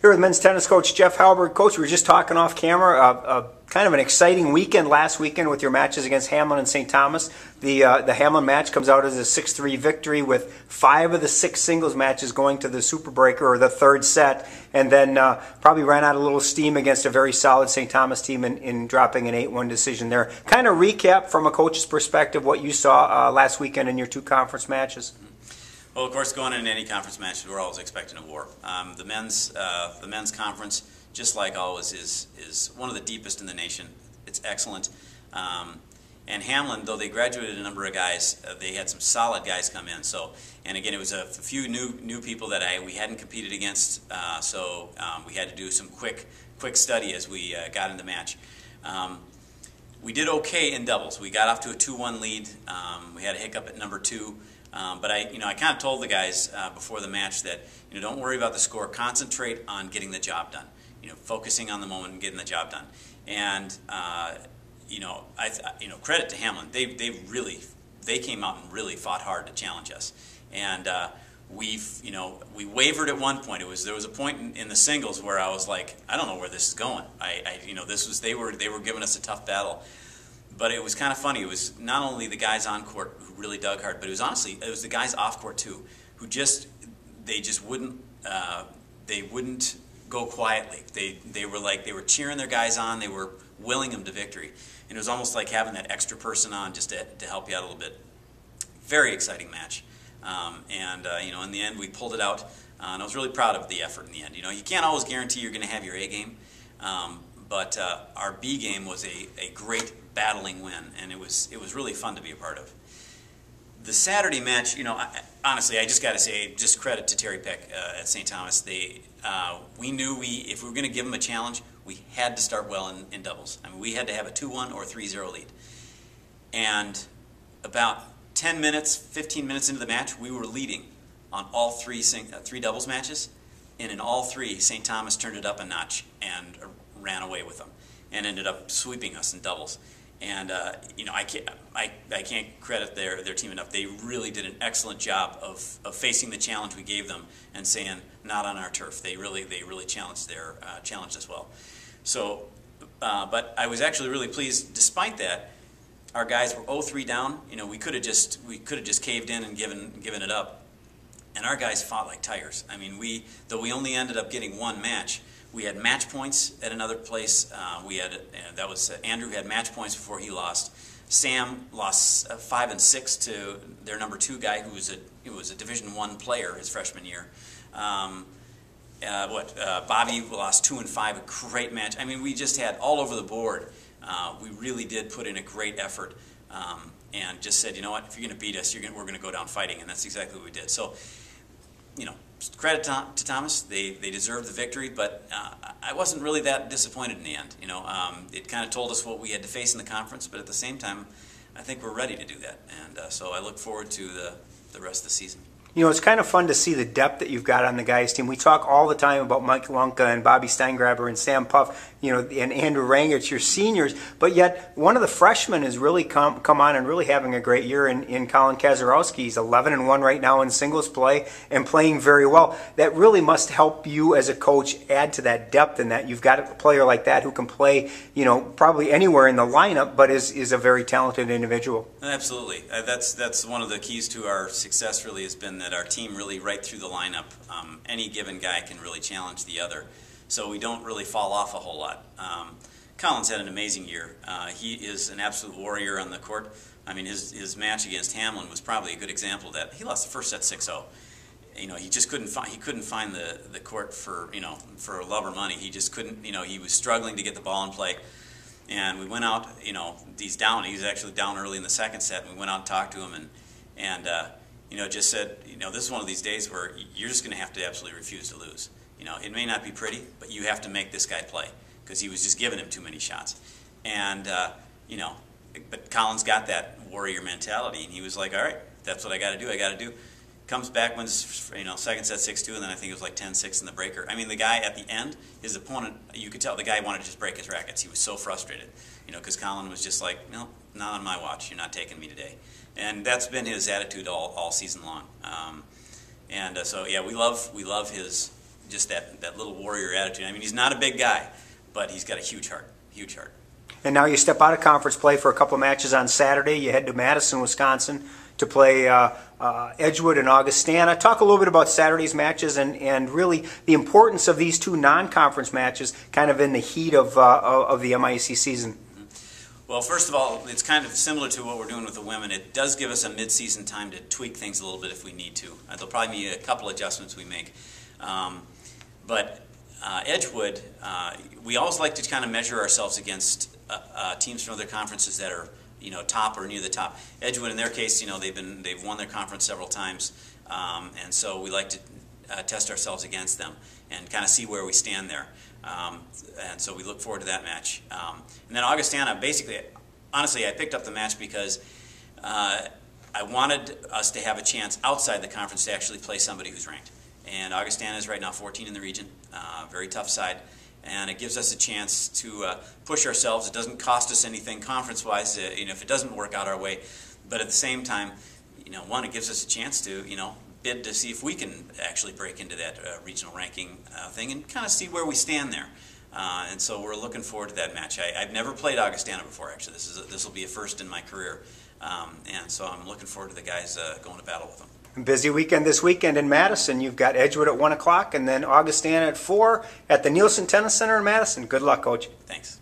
Here with men's tennis coach Jeff Halberg. Coach, we were just talking off camera. Kind of an exciting weekend last weekend with your matches against Hamlin and St. Thomas. The Hamlin match comes out as a 6-3 victory with 5 of the 6 singles matches going to the Super Breaker or the third set, and then probably ran out a little steam against a very solid St. Thomas team in dropping an 8-1 decision there. Kind of recap from a coach's perspective what you saw last weekend in your 2 conference matches. Well, of course, going into any conference match, we're always expecting a war. The men's conference, just like always, is one of the deepest in the nation. It's excellent. And Hamlin, though they graduated a number of guys, they had some solid guys come in. So, and again, it was a few new people that we hadn't competed against. So we had to do some quick study as we got in the match. We did okay in doubles. We got off to a 2-1 lead. We had a hiccup at number 2. But I kind of told the guys before the match that, don't worry about the score. Concentrate on getting the job done. Focusing on the moment and getting the job done. And credit to Hamlin. They came out and really fought hard to challenge us. And we wavered at one point. There was a point in the singles where I was like, I don't know where this is going. They were giving us a tough battle. But it was kind of funny. It was not only the guys on court who really dug hard, but it was the guys off court too, who wouldn't go quietly. They were cheering their guys on. They were willing them to victory, and it was almost like having that extra person on just to help you out a little bit. Very exciting match, in the end we pulled it out, and I was really proud of the effort in the end. You can't always guarantee you're going to have your A game. But our B game was a great battling win, and it was really fun to be a part of. The Saturday match, honestly, I just got to say, just credit to Terry Peck at St. Thomas. We knew if we were going to give them a challenge, we had to start well in doubles. I mean, we had to have a 2-1 or 3-0 lead. And about 10 minutes, 15 minutes into the match, we were leading on all three doubles matches, and in all 3, St. Thomas turned it up a notch and ran away with them, and ended up sweeping us in doubles. And I can't credit their team enough. They really did an excellent job of facing the challenge we gave them and saying, not on our turf. They really challenged us well. So, but I was actually really pleased. Despite that, our guys were 0-3 down. We could have just caved in and given it up. And our guys fought like tigers. I mean, though we only ended up getting 1 match. We had match points at another place. Andrew had match points before he lost. Sam lost 5 and 6 to their number 2 guy, who was a Division I player his freshman year. Bobby lost 2 and 5, a great match. I mean, we just had all over the board. We really did put in a great effort, and just said, you know what, if you're going to beat us, we're going to go down fighting, and that's exactly what we did. So, credit to Thomas. They deserved the victory, but I wasn't really that disappointed in the end. It kind of told us what we had to face in the conference, but at the same time, I think we're ready to do that. And so I look forward to the rest of the season. It's kind of fun to see the depth that you've got on the guys' team. We talk all the time about Mike Lunka and Bobby Steingraber and Sam Puff, and Andrew Rangich, your seniors, but yet one of the freshmen has really come on and really having a great year in Colin Kazarowski. He's 11-1 right now in singles play and playing very well. That really must help you as a coach add to that depth, and that you've got a player like that who can play, probably anywhere in the lineup, but is a very talented individual. Absolutely. That's one of the keys to our success really has been that our team really right through the lineup, any given guy can really challenge the other. So we don't really fall off a whole lot. Colin's had an amazing year. He is an absolute warrior on the court. I mean, his match against Hamlin was probably a good example of that. He lost the first set 6-0. He just couldn't find the court for love or money. He just couldn't. He was struggling to get the ball in play. And we went out. He's down. He was actually down early in the second set. And we went out and talked to him and just said, this is one of these days where you're just going to have to absolutely refuse to lose. It may not be pretty, but you have to make this guy play, because he was just giving him too many shots. And, but Colin's got that warrior mentality, and he was like, all right, that's what I got to do. Comes back, wins, second set 6-2, and then I think it was like 10-6 in the breaker. I mean, the guy at the end, his opponent, you could tell the guy wanted to just break his rackets. He was so frustrated, because Colin was just like, no, not on my watch. You're not taking me today. And that's been his attitude all season long. So yeah, we love his just that little warrior attitude. I mean, he's not a big guy, but he's got a huge heart, huge heart. And now you step out of conference play for a couple of matches on Saturday. You head to Madison, Wisconsin to play Edgewood and Augustana. Talk a little bit about Saturday's matches and really the importance of these two non-conference matches kind of in the heat of the MIAC season. Well, first of all, it's kind of similar to what we're doing with the women. It does give us a mid-season time to tweak things a little bit if we need to. There'll probably be a couple adjustments we make. But Edgewood, we always like to kind of measure ourselves against teams from other conferences that are, top or near the top. Edgewood, in their case, they've won their conference several times, and so we like to test ourselves against them and kind of see where we stand there. And so we look forward to that match. And then Augustana, basically, honestly, I picked up the match because I wanted us to have a chance outside the conference to actually play somebody who's ranked. And Augustana is right now 14 in the region, very tough side. And it gives us a chance to push ourselves. It doesn't cost us anything conference-wise, if it doesn't work out our way. But at the same time, one, it gives us a chance to, bid to see if we can actually break into that regional ranking thing and kind of see where we stand there. And so we're looking forward to that match. I've never played Augustana before, actually. This will be a first in my career. And so I'm looking forward to the guys going to battle with them. Busy weekend this weekend in Madison. You've got Edgewood at 1 o'clock and then Augustana at 4 at the Nielsen Tennis Center in Madison. Good luck, Coach. Thanks.